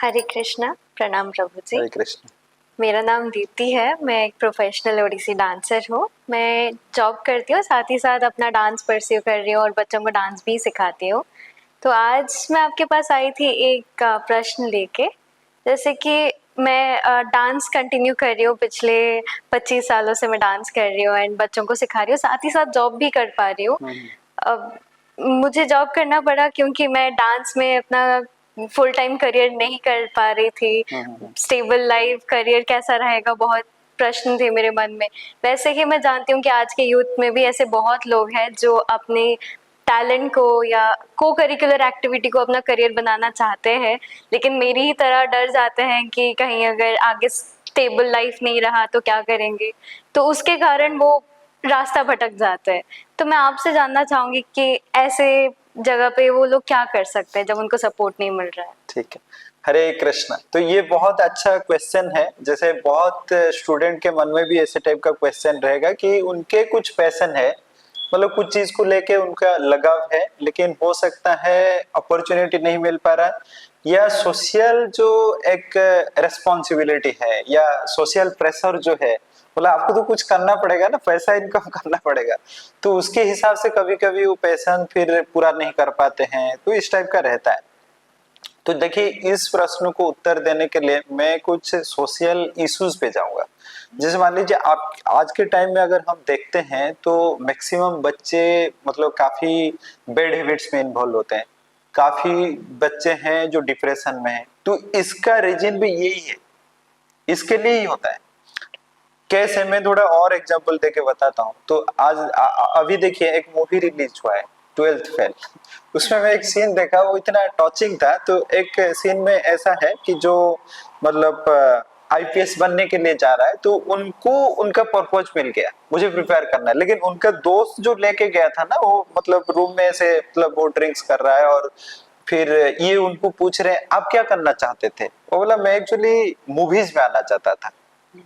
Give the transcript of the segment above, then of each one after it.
हरे कृष्णा। प्रणाम प्रभु जी। हरे कृष्ण। मेरा नाम दीप्ति है। मैं एक प्रोफेशनल ओडिसी डांसर हूँ। मैं जॉब करती हूँ, साथ ही साथ अपना डांस परस्यू कर रही हूँ और बच्चों को डांस भी सिखाती हूँ। तो आज मैं आपके पास आई थी एक प्रश्न लेके। जैसे कि मैं डांस कंटिन्यू कर रही हूँ, पिछले 25 सालों से मैं डांस कर रही हूँ एंड बच्चों को सिखा रही हूँ, साथ ही साथ जॉब भी कर पा रही हूँ। अब मुझे जॉब करना पड़ा क्योंकि मैं डांस में अपना फुल टाइम करियर नहीं कर पा रही थी। स्टेबल लाइफ करियर कैसा रहेगा, बहुत प्रश्न थे मेरे मन में। वैसे ही मैं जानती हूँ कि आज के यूथ में भी ऐसे बहुत लोग हैं जो अपने टैलेंट को या को करिकुलर एक्टिविटी को अपना करियर बनाना चाहते हैं, लेकिन मेरी ही तरह डर जाते हैं कि कहीं अगर आगे स्टेबल लाइफ नहीं रहा तो क्या करेंगे, तो उसके कारण वो रास्ता भटक जाते हैं। तो मैं आपसे जानना चाहूंगी कि ऐसे जगह पे वो लोग क्या कर सकते हैं जब उनको सपोर्ट नहीं मिल रहा है। ठीक है। हरे कृष्ण। तो ये बहुत अच्छा क्वेश्चन है। जैसे बहुत स्टूडेंट के मन में भी ऐसे टाइप का क्वेश्चन रहेगा कि उनके कुछ पैशन है, मतलब कुछ चीज को लेके उनका लगाव है, लेकिन हो सकता है अपॉर्चुनिटी नहीं मिल पा रहा, या सोशल जो एक रेस्पॉन्सिबिलिटी है या सोशल प्रेशर जो है, बोला आपको तो कुछ करना पड़ेगा ना, पैसा इनकम करना पड़ेगा, तो उसके हिसाब से कभी कभी वो पैशन फिर पूरा नहीं कर पाते हैं। तो इस टाइप का रहता है। तो देखिए, इस प्रश्न को उत्तर देने के लिए मैं कुछ सोशल इश्यूज पे जाऊंगा। जैसे मान लीजिए आप आज के टाइम में अगर हम देखते हैं तो मैक्सिमम बच्चे मतलब काफी बैड हैबिट्स में इन्वॉल्व होते हैं। काफी बच्चे हैं जो डिप्रेशन में हैं। तो इसका रीजन भी यही है, इसके लिए ही होता है। कैसे, मैं थोड़ा और एग्जांपल देके बताता हूँ। तो आज अभी देखिए एक मूवी रिलीज हुआ है, 12th फेल। उसमें मैं एक सीन देखा, वो इतना टचिंग था। तो एक सीन में ऐसा है कि जो मतलब आईपीएस बनने के लिए जा रहा है, तो उनको उनका पर्पज मिल गया, मुझे प्रिपेयर करना है। लेकिन उनका दोस्त जो लेके गया था ना, वो मतलब रूम में से मतलब वो ड्रिंक्स कर रहा है, और फिर ये उनको पूछ रहे हैं आप क्या करना चाहते थे। वो बोला मैं एक्चुअली मूवीज में आना चाहता था।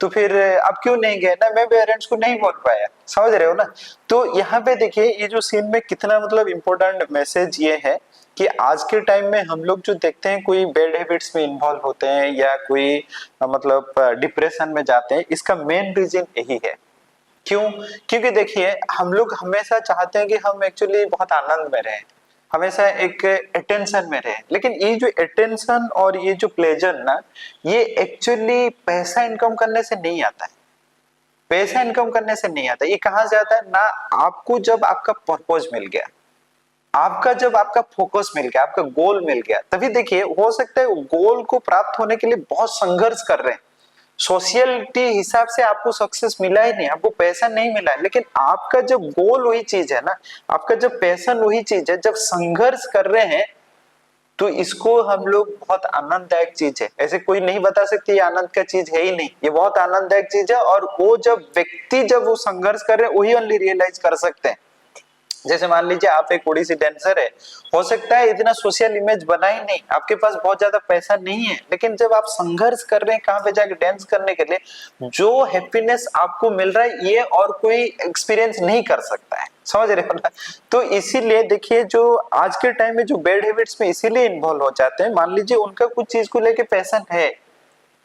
तो फिर आप क्यों नहीं गए ना, मैं पेरेंट्स को नहीं बोल पाया। समझ रहे हो ना। तो यहाँ पे देखिए ये जो सीन में कितना मतलब इम्पोर्टेंट मैसेज ये है कि आज के टाइम में हम लोग जो देखते हैं कोई बैड हैबिट्स में इन्वॉल्व होते हैं या कोई मतलब डिप्रेशन में जाते हैं, इसका मेन रीजन यही है। क्यों? क्योंकि देखिए हम लोग हमेशा चाहते हैं कि हम एक्चुअली बहुत आनंद में रहें, हमेशा एक अटेंशन में रहे। लेकिन ये जो अटेंशन और ये जो प्लेजर ना, ये एक्चुअली पैसा इनकम करने से नहीं आता है। पैसा इनकम करने से नहीं आता। ये कहां से आता है ना, आपको जब आपका पर्पस मिल गया, आपका जब आपका फोकस मिल गया, आपका गोल मिल गया, तभी देखिए हो सकता है गोल को प्राप्त होने के लिए बहुत संघर्ष कर रहे हैं। सोशियलिटी हिसाब से आपको सक्सेस मिला ही नहीं, आपको पैसा नहीं मिला है, लेकिन आपका जब गोल वही चीज है ना, आपका जब पैशन वही चीज है, जब संघर्ष कर रहे हैं, तो इसको हम लोग बहुत आनंददायक चीज है। ऐसे कोई नहीं बता सकते ये आनंद का चीज है ही नहीं, ये बहुत आनंददायक चीज है। और वो जब व्यक्ति जब वो संघर्ष कर रहे हैं, वही ओनली रियलाइज कर सकते हैं। जैसे मान लीजिए आप एक ओडिसी डांसर है, हो सकता है इतना सोशल इमेज बना ही नहीं, आपके पास बहुत ज्यादा पैसा नहीं है, लेकिन जब आप संघर्ष कर रहे हैं कहां पे जाके डांस करने के लिए, जो हैप्पीनेस आपको मिल रहा है ये और कोई एक्सपीरियंस नहीं कर सकता है। समझ रहे हो ना। तो इसीलिए देखिए जो आज के टाइम में जो बैड हैबिट्स में इसीलिए इन्वॉल्व हो जाते हैं, मान लीजिए उनका कुछ चीज को लेके पैशन है,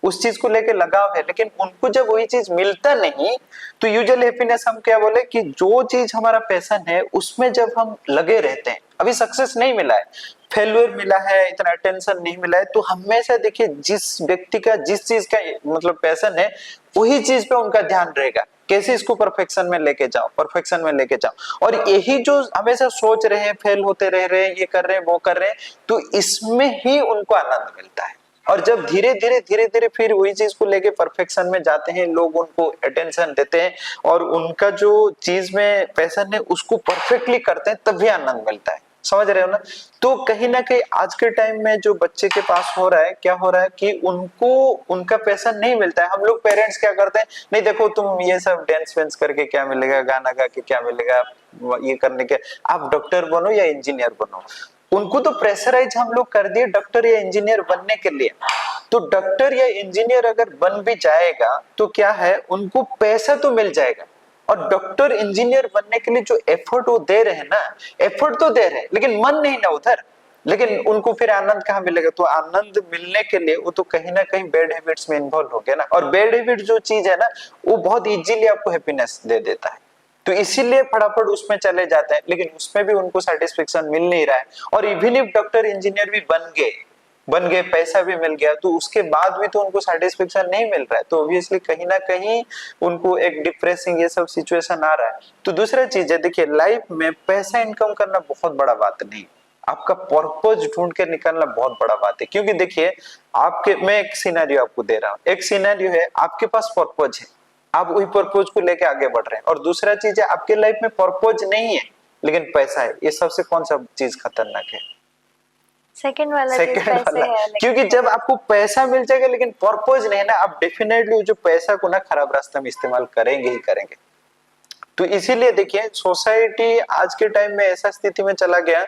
उस चीज को लेके लगाव है, लेकिन उनको जब वही चीज मिलता नहीं, तो यूजुअल हैप्पीनेस हम क्या बोले कि जो चीज हमारा पैशन है उसमें जब हम लगे रहते हैं, अभी सक्सेस नहीं मिला है, फेल्यूर मिला है, इतना अटेंशन नहीं मिला है, तो हमेशा देखिए जिस व्यक्ति का जिस चीज का मतलब पैशन है, वही चीज पे उनका ध्यान रहेगा, कैसे इसको परफेक्शन में लेके जाओ, परफेक्शन में लेके जाओ। और यही जो हमेशा सोच रहे हैं, फेल होते रह रहे हैं, ये कर रहे हैं वो कर रहे हैं, तो इसमें ही उनको आनंद मिलता है। और जब धीरे धीरे फिर वही चीज को लेके परफेक्शन में जाते हैं, लोग उनको अटेंशन देते हैं और उनका जो चीज में पैशन है उसको परफेक्टली करते हैं, तभी आनंद मिलता है। समझ रहे हो ना। तो कहीं ना कहीं आज के टाइम में जो बच्चे के पास हो रहा है, क्या हो रहा है कि उनको उनका पैशन नहीं मिलता है। हम लोग पेरेंट्स क्या करते हैं, नहीं देखो तुम ये सब डांस वेंस करके क्या मिलेगा, गाना गा के क्या मिलेगा, ये करने के, आप डॉक्टर बनो या इंजीनियर बनो। उनको तो प्रेशराइज हम लोग कर दिए डॉक्टर या इंजीनियर बनने के लिए। तो डॉक्टर या इंजीनियर अगर बन भी जाएगा तो क्या है, उनको पैसा तो मिल जाएगा। और डॉक्टर इंजीनियर बनने के लिए जो एफर्ट वो दे रहे हैं ना, एफर्ट तो दे रहे हैं, लेकिन मन नहीं ना उधर। लेकिन उनको फिर आनंद कहाँ मिलेगा? तो आनंद मिलने के लिए वो तो कहीं ना कहीं बैड हैबिट्स में इन्वॉल्व हो गया ना, और बैड हैबिट जो चीज है ना वो बहुत इजीली आपको हैप्पीनेस दे देता है, तो इसीलिए फटाफट उसमें चले जाते हैं, लेकिन उसमें भी उनको सेटिस्फेक्शन मिल नहीं रहा है। और इवन इफ डॉक्टर इंजीनियर भी बन गए, पैसा भी मिल गया, तो उसके बाद भी तो उनको सेटिस्फेक्शन नहीं मिल रहा है, तो ऑब्वियसली कहीं ना कहीं उनको एक डिप्रेसिंग ये सब सिचुएशन आ रहा है। तो दूसरा चीज है, देखिए लाइफ में पैसा इनकम करना बहुत बड़ा बात नहीं, आपका पर्पज ढूंढ के निकालना बहुत बड़ा बात है। क्योंकि देखिए आपके, मैं एक सिनेरियो आपको दे रहा हूँ, एक सिनेरियो है आपके पास पर्पज है, आप वही पर्पज को लेके आगे बढ़ रहे हैं, और दूसरा चीज है आपके लाइफ में पर्पज नहीं है लेकिन पैसा है, ये सबसे कौन सा चीज खतरनाक है? सेकंड वाला चीज सेकंड पैसे वाला। है, लेकिन क्योंकि जब आपको पैसा मिल जाएगा लेकिन पर्पज नहीं ना, आप डेफिनेटली जो पैसा को ना खराब रास्ते में इस्तेमाल करेंगे ही करेंगे। तो इसीलिए देखिए सोसाइटी आज के टाइम में ऐसा स्थिति में चला गया,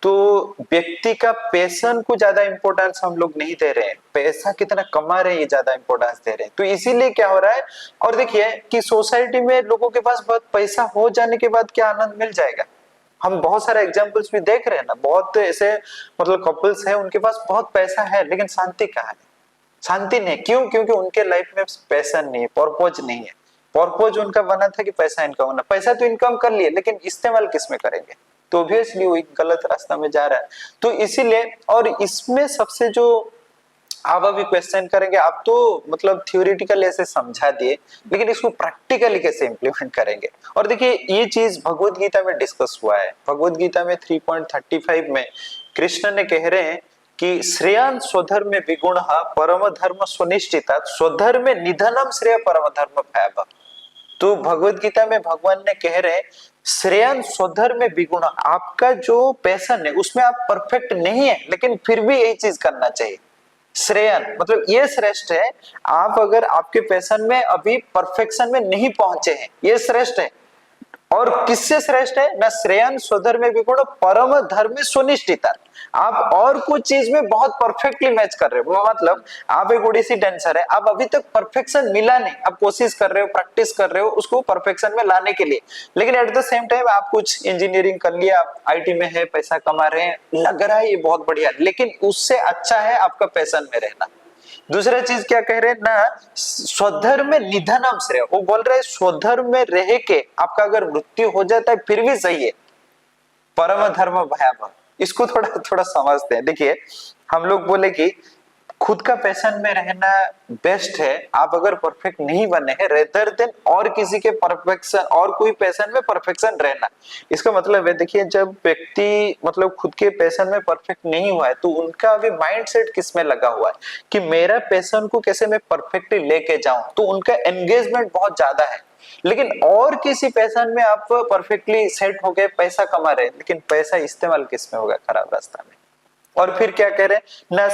तो व्यक्ति का पैशन को ज्यादा इंपॉर्टेंस हम लोग नहीं दे रहे हैं, पैसा कितना कमा रहे हैं ये ज्यादा इंपॉर्टेंस दे रहे हैं। तो इसीलिए क्या हो रहा है, और देखिए कि सोसाइटी में लोगों के पास बहुत पैसा हो जाने के बाद क्या आनंद मिल जाएगा, हम बहुत सारे एग्जाम्पल्स भी देख रहे हैं ना, बहुत ऐसे मतलब कपल्स हैं उनके पास बहुत पैसा है लेकिन शांति कहाँ है? शांति नहीं, क्यों? क्योंकि उनके लाइफ में पैशन नहीं है, पर्पज नहीं है। पर्पज उनका बना था कि पैसा इनकम होना, पैसा तो इनकम कर लिए लेकिन इस्तेमाल किसमें करेंगे? तो ऑब्वियसली वो एक गलत रास्ता में जा रहा है। तो इसीलिए, और इसमें सबसे जो आप अभी क्वेश्चन करेंगे, आप तो मतलब थियोरिटिकल ऐसे समझा दिए, लेकिन इसको प्रैक्टिकली कैसे इंप्लीमेंट करेंगे? और देखिए ये चीज भगवत गीता में डिस्कस हुआ है। भगवत गीता में 3.35 में कृष्ण ने कह रहे हैं कि श्रेयान स्वधर्म विगुण परम धर्म सुनिश्चिता स्वधर्म निधनम श्रेय परम धर्म भयावह। तो भगवत गीता में भगवान ने कह रहे हैं श्रेयान स्वधर्म विगुण, आपका जो पैशन है उसमें आप परफेक्ट नहीं है लेकिन फिर भी यही चीज करना चाहिए। श्रेयन मतलब ये श्रेष्ठ है, आप अगर आपके पैशन में अभी परफेक्शन में नहीं पहुंचे हैं ये श्रेष्ठ है। और किससे श्रेष्ठ है ना? श्रेयन स्वधर्म विगुण परम धर्म सुनिश्चिता, आप और कुछ चीज में बहुत परफेक्टली मैच कर रहे हो, मतलब आप एक ओडिसी डांसर है, आप अभी तक परफेक्शन मिला नहीं, आप कोशिश कर रहे हो, प्रैक्टिस कर रहे हो उसको परफेक्शन में लाने के लिए, लेकिन एट द सेम टाइम आप कुछ इंजीनियरिंग कर लिया, आप आईटी में है, पैसा कमा रहे हैं, लग रहा है ये बहुत बढ़िया, लेकिन उससे अच्छा है आपका पैशन में रहना। दूसरा चीज क्या कह रहे हैं ना, स्वधर्म में निधनम श्रेय, वो बोल रहे हैं स्वधर्म में रह के आपका अगर मृत्यु हो जाता है फिर भी सही है, परम धर्म भयावह। इसको थोड़ा थोड़ा समझते हैं। देखिए हम लोग बोले कि खुद का पैशन में रहना बेस्ट है, आप अगर परफेक्ट नहीं बने हैं रेदर देन और किसी के परफेक्शन और कोई पैशन में परफेक्शन रहना। इसका मतलब है देखिए जब व्यक्ति मतलब खुद के पैशन में परफेक्ट नहीं हुआ है तो उनका अभी माइंडसेट किस में लगा हुआ है कि मेरा पैशन को कैसे मैं परफेक्टली लेके जाऊं, तो उनका एंगेजमेंट बहुत ज्यादा है। लेकिन और किसी पैशन में आप परफेक्टली सेट हो गए, पैसा कमा रहे, लेकिन पैसा इस्तेमाल किस में होगा? खराब रास्ता में। और फिर क्या कह रहे हैं ना,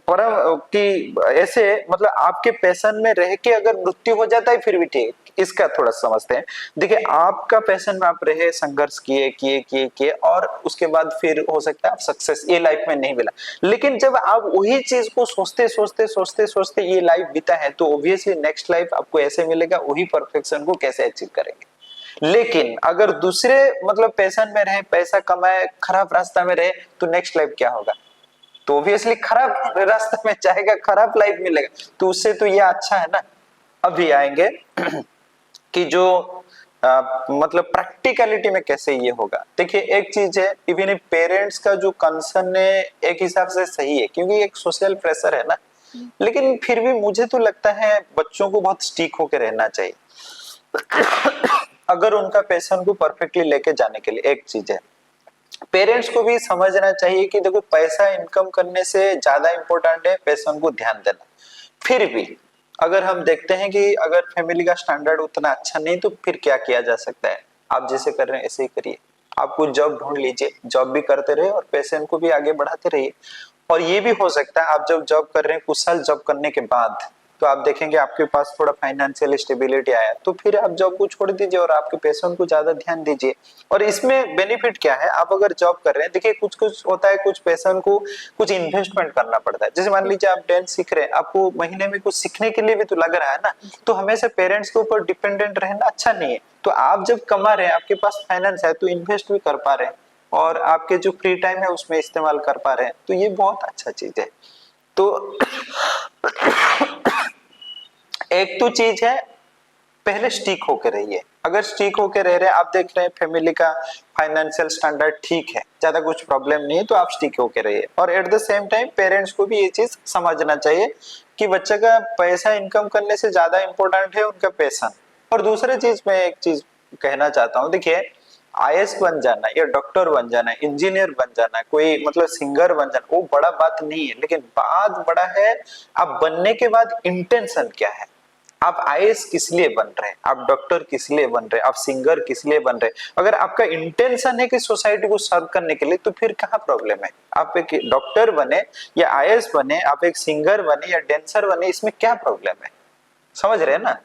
परम कि ऐसे मतलब आपके पैशन में रह के अगर मृत्यु हो जाता है फिर भी ठीक। इसका थोड़ा समझते हैं। देखिए आपका पैशन में आप रहे, संघर्ष किए और उसके बाद फिर हो सकता है आप सक्सेस ये लाइफ में नहीं मिला, लेकिन जब आप वही चीज को सोचते ये लाइफ बीता है तो ऑब्वियसली नेक्स्ट लाइफ आपको ऐसे मिलेगा, वही परफेक्शन को कैसे अचीव करेंगे। लेकिन अगर दूसरे मतलब पैशन में रहे, पैसा कमाए, खराब रास्ता में रहे, तो नेक्स्ट लाइफ क्या होगा? तो ऑब्वियसली खराब रास्ते में जाएगा, खराब लाइफ मिलेगा। तो उससे तो ये अच्छा है ना। अभी आएंगे कि जो मतलब प्रैक्टिकलिटी में कैसे ये होगा। देखिए एक चीज है, इवन पेरेंट्स का जो कंसर्न है एक हिसाब से सही है क्योंकि एक सोशल प्रेशर है ना, लेकिन फिर भी मुझे तो लगता है बच्चों को बहुत स्टिक होकर रहना चाहिए अगर उनका पैशन को परफेक्टली लेके जाने के लिए। एक चीज है पेरेंट्स को भी समझना चाहिए कि देखो पैसा इनकम करने से ज्यादा इंपॉर्टेंट है पैशन को ध्यान देना। फिर भी अगर हम देखते हैं कि अगर फैमिली का स्टैंडर्ड उतना अच्छा नहीं तो फिर क्या किया जा सकता है, आप जैसे कर रहे हैं ऐसे ही करिए, आप कुछ जॉब ढूंढ लीजिए, जॉब भी करते रहे और पैशन को भी आगे बढ़ाते रहिए। और ये भी हो सकता है आप जब जॉब कर रहे हैं कुछ साल जॉब करने के बाद तो आप देखेंगे आपके पास थोड़ा फाइनेंशियल स्टेबिलिटी आया तो फिर आप जॉब को छोड़ दीजिए और आपके पैशन को ज्यादा ध्यान दीजिए। और इसमें बेनिफिट क्या है, आप अगर जॉब कर रहे हैं, देखिए कुछ कुछ होता है, कुछ पैशन को कुछ इन्वेस्टमेंट करना पड़ता है। जैसे मान लीजिए आप डांस सीख रहे हैं, आपको महीने में कुछ सीखने के लिए भी तो लग रहा है ना, तो हमेशा पेरेंट्स के ऊपर डिपेंडेंट रहना अच्छा नहीं है। तो आप जब कमा रहे हैं, आपके पास फाइनेंस है तो इन्वेस्ट भी कर पा रहे हैं और आपके जो फ्री टाइम है उसमें इस्तेमाल कर पा रहे हैं, तो ये बहुत अच्छा चीज है। तो एक तो चीज है, पहले स्टिक होके रहिए। अगर स्टिक होके रह रहे हैं, आप देख रहे हैं फैमिली का फाइनेंशियल स्टैंडर्ड ठीक है, ज्यादा कुछ प्रॉब्लम नहीं है, तो आप स्टिक होके रहिए। और at the same time parents को भी ये चीज समझना चाहिए कि बच्चे का पैसा इनकम करने से ज्यादा इंपॉर्टेंट है उनका पैशन। और दूसरी चीज, मैं एक चीज कहना चाहता हूँ, देखिए आईएएस बन जाना या डॉक्टर बन जाना, इंजीनियर बन जाना, कोई मतलब सिंगर बन जाना, वो बड़ा बात नहीं है। लेकिन बात बड़ा है आप बनने के बाद इंटेंशन क्या है। आप आईएएस किस लिए बन रहे हैं, आप डॉक्टर किस लिए बन रहे हैं, आप सिंगर किस लिए बन रहे हैं। अगर आपका इंटेंशन है कि सोसाइटी को सर्व करने के लिए, तो फिर कहाँ प्रॉब्लम है। आप एक डॉक्टर बने या आईएएस बने, आप एक सिंगर बने या डांसर बने, इसमें क्या प्रॉब्लम है, समझ रहे हैं ना।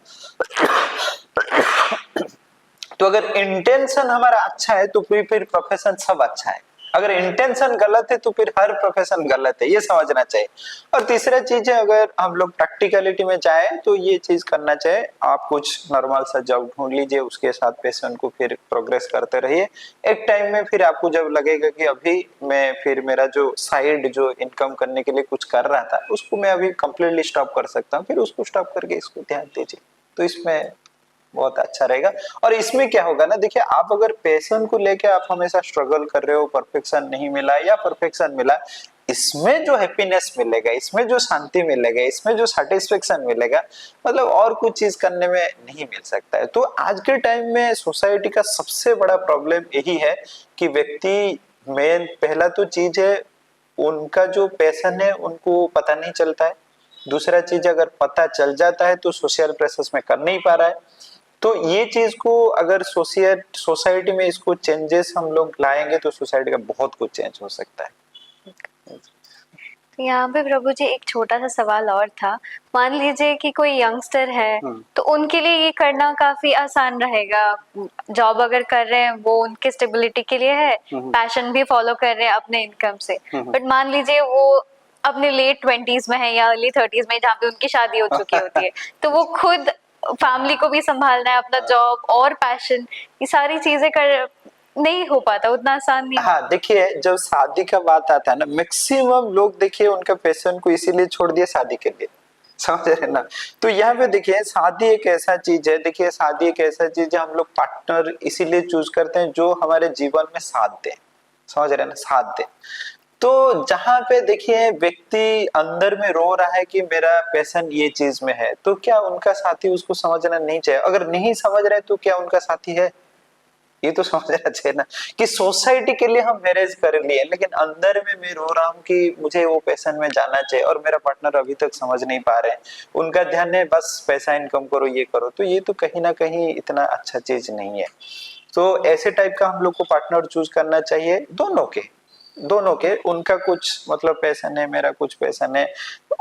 तो अगर इंटेंशन हमारा अच्छा है तो फिर प्रोफेशन सब अच्छा है। अगर इंटेंशन गलत है तो फिर हर प्रोफेशन गलत है, ये समझना चाहिए। और तीसरा चीज है, अगर हम लोग प्रैक्टिकलिटी में जाए तो ये चीज करना चाहिए, आप कुछ नॉर्मल सा जॉब ढूंढ लीजिए, उसके साथ पैशन को फिर प्रोग्रेस करते रहिए। एक टाइम में फिर आपको जब लगेगा कि अभी मैं फिर मेरा जो साइड जो इनकम करने के लिए कुछ कर रहा था उसको मैं अभी कंप्लीटली स्टॉप कर सकता हूँ, फिर उसको स्टॉप करके इसको ध्यान दीजिए, तो इसमें बहुत अच्छा रहेगा। और इसमें क्या होगा ना, देखिए आप अगर पैशन को लेके आप हमेशा स्ट्रगल कर रहे हो, परफेक्शन नहीं मिला या परफेक्शन मिला, इसमें जो हैप्पीनेस मिलेगा, इसमें जो शांति मिलेगा, इसमें जो सेटिस्फेक्शन मिलेगा, मतलब और कुछ चीज करने में नहीं मिल सकता है। तो आज के टाइम में सोसाइटी का सबसे बड़ा प्रॉब्लम यही है कि व्यक्ति, मेन पहला तो चीज है उनका जो पैशन है उनको पता नहीं चलता है। दूसरा चीज, अगर पता चल जाता है तो सोशल प्रेशर्स में कर नहीं पा रहा है। तो ये चीज को अगर सोसाइटी में इसको चेंजेस हम लोग लाएंगे तो सोसाइटी का बहुत कुछ चेंज हो सकता है। तो यहाँ पे प्रभु जी एक छोटा सा सवाल और था। मान लीजिए कि कोई यंगस्टर है, तो उनके लिए ये करना काफी आसान रहेगा। जॉब अगर कर रहे हैं वो उनके स्टेबिलिटी के लिए है, पैशन भी फॉलो कर रहे हैं अपने इनकम से। बट मान लीजिए वो अपने लेट 20s में है या अर्ली 30s में, जहाँ पे उनकी शादी हो चुकी होती है, तो वो खुद फैमिली को भी संभालना है, अपना जॉब और पैशन, ये सारी चीजें कर नहीं हो पाता, उतना आसान नहीं। हाँ देखिए, जब शादी का बात आता है ना, मैक्सिमम लोग देखिए उनका पैशन को इसीलिए छोड़ दिए शादी के लिए, समझ रहे ना। तो यहाँ पे देखिए शादी एक ऐसा चीज है, देखिए शादी एक ऐसा चीज है, हम लोग पार्टनर इसीलिए चूज करते हैं जो हमारे जीवन में साथ दे, समझ रहे ना, साथ दे। तो जहां पे देखिए व्यक्ति अंदर में रो रहा है कि मेरा पैशन ये चीज में है, तो क्या उनका साथी उसको समझना नहीं चाहिए। अगर नहीं समझ रहे तो क्या उनका साथी है, ये तो समझना चाहिए ना। कि सोसाइटी के लिए हम मैरिज कर लिए, लेकिन अंदर में मैं रो रहा हूँ कि मुझे वो पैशन में जाना चाहिए और मेरा पार्टनर अभी तक समझ नहीं पा रहे हैं, उनका ध्यान है बस पैसा इनकम करो, ये करो, तो ये तो कहीं ना कहीं इतना अच्छा चीज नहीं है। तो ऐसे टाइप का हम लोग को पार्टनर चूज करना चाहिए, दोनों के उनका कुछ मतलब पैशन है, मेरा कुछ पैशन है।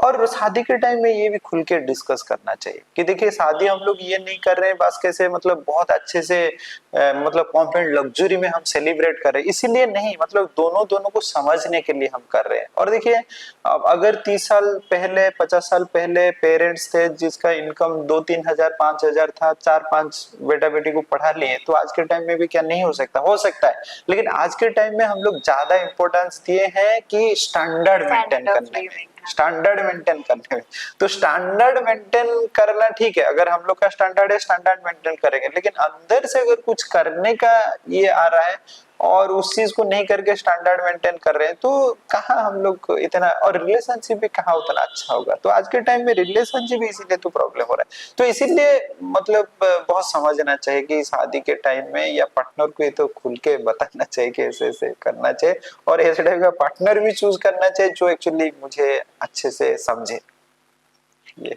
और शादी के टाइम में ये भी खुल के डिस्कस करना चाहिए कि देखिए शादी हम लोग ये नहीं कर रहे हैं बस कैसे मतलब बहुत अच्छे से मतलब पॉम्प एंड लग्जरी में हम सेलिब्रेट कर रहे हैं, इसीलिए नहीं, मतलब दोनों को समझने के लिए हम कर रहे हैं। और देखिए अब अगर 30 साल पहले 50 साल पहले पेरेंट्स थे जिसका इनकम 2-3 हजार 5 हजार था, 4-5 बेटा बेटी को पढ़ा लिए, तो आज के टाइम में भी क्या नहीं हो सकता, हो सकता है। लेकिन आज के टाइम में हम लोग ज्यादा इंपॉर्टेंस दिए हैं कि स्टैंडर्ड मेंटेन करने में, स्टैंडर्ड मेंटेन करने में। तो स्टैंडर्ड मेंटेन करना ठीक है, अगर हम लोग का स्टैंडर्ड है स्टैंडर्ड मेंटेन करेंगे, लेकिन अंदर से अगर कुछ करने का ये आ रहा है और उस चीज को नहीं करके स्टैंडर्ड मेंटेन कर रहे हैं, तो कहाँ हम लोग इतना, और रिलेशनशिप भी कहाँ उतना अच्छा होगा। तो आज के टाइम में रिलेशनशिप इसीलिए तो प्रॉब्लम हो रहा है। तो इसीलिए मतलब बहुत समझना चाहिए कि शादी के टाइम में या पार्टनर को ये तो खुल के बताना चाहिए कि ऐसे ऐसे करना चाहिए, और ऐसे टाइप का पार्टनर भी चूज करना चाहिए जो एक्चुअली मुझे अच्छे से समझे। ये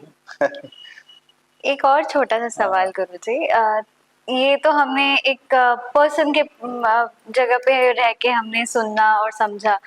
एक और छोटा सा सवाल करूँ जी। ये तो हमने एक पर्सन के जगह पे रह के हमने सुनना और समझा।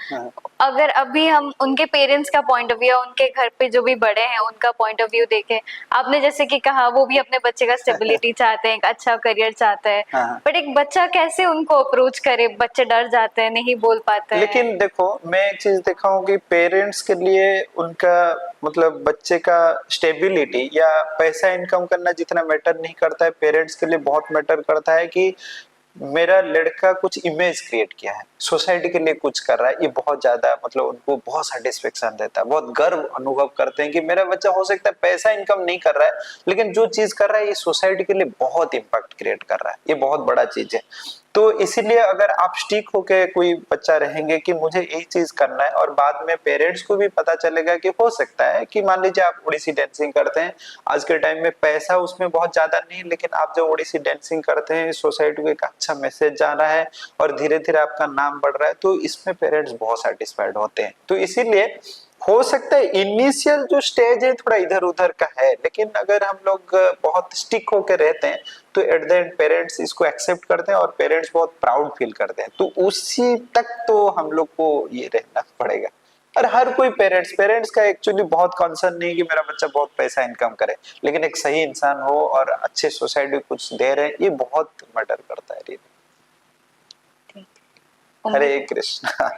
अगर अभी हम उनके पेरेंट्स का पॉइंट ऑफ व्यू, उनके घर पे जो भी बड़े हैं उनका पॉइंट ऑफ व्यू देखें, आपने जैसे कि कहा वो भी अपने बच्चे का स्टेबिलिटी चाहते हैं, एक अच्छा करियर चाहता है, बट एक बच्चा कैसे उनको अप्रोच करे, बच्चे डर जाते हैं, नहीं बोल पाते हैं। लेकिन देखो मैं एक चीज देखा हूँ कि पेरेंट्स के लिए उनका मतलब बच्चे का स्टेबिलिटी या पैसा इनकम करना जितना मैटर नहीं करता है, पेरेंट्स के लिए बहुत मैटर करता है कि मेरा लड़का कुछ इमेज क्रिएट किया है, सोसाइटी के लिए कुछ कर रहा है, ये बहुत ज्यादा मतलब उनको बहुत सेटिस्फेक्शन देता है, बहुत गर्व अनुभव करते हैं कि मेरा बच्चा हो सकता है पैसा इनकम नहीं कर रहा है, लेकिन जो चीज कर रहा है ये सोसाइटी के लिए बहुत इम्पैक्ट क्रिएट कर रहा है, ये बहुत बड़ा चीज है। तो इसीलिए अगर आप स्टिक होके कोई बच्चा रहेंगे कि मुझे यही चीज करना है, और बाद में पेरेंट्स को भी पता चलेगा कि हो सकता है कि मान लीजिए आप ओडिसी डांसिंग करते हैं, आज के टाइम में पैसा उसमें बहुत ज्यादा नहीं, लेकिन आप जो ओडिसी डांसिंग करते हैं सोसाइटी को एक अच्छा मैसेज जा रहा है और धीरे धीरे आपका नाम बढ़ रहा है, तो इसमें पेरेंट्स बहुत सेटिस्फाइड होते हैं। तो इसीलिए हो सकता है इनिशियल जो स्टेज है थोड़ा इधर उधर का है, लेकिन अगर हम लोग बहुत स्टिक होकर रहते हैं तो एट द एंड पेरेंट्स इसको एक्सेप्ट करते हैं और पेरेंट्स बहुत प्राउड फील करते हैं। तो उसी तक तो हम लोग को ये रहना पड़ेगा। और हर कोई पेरेंट्स का एक्चुअली बहुत कंसर्न नहीं है कि मेरा बच्चा बहुत पैसा इनकम करे, लेकिन एक सही इंसान हो और अच्छे सोसाइटी को कुछ दे रहे, ये बहुत मैटर करता है। ठीक। हरे उम्मीद कृष्णा।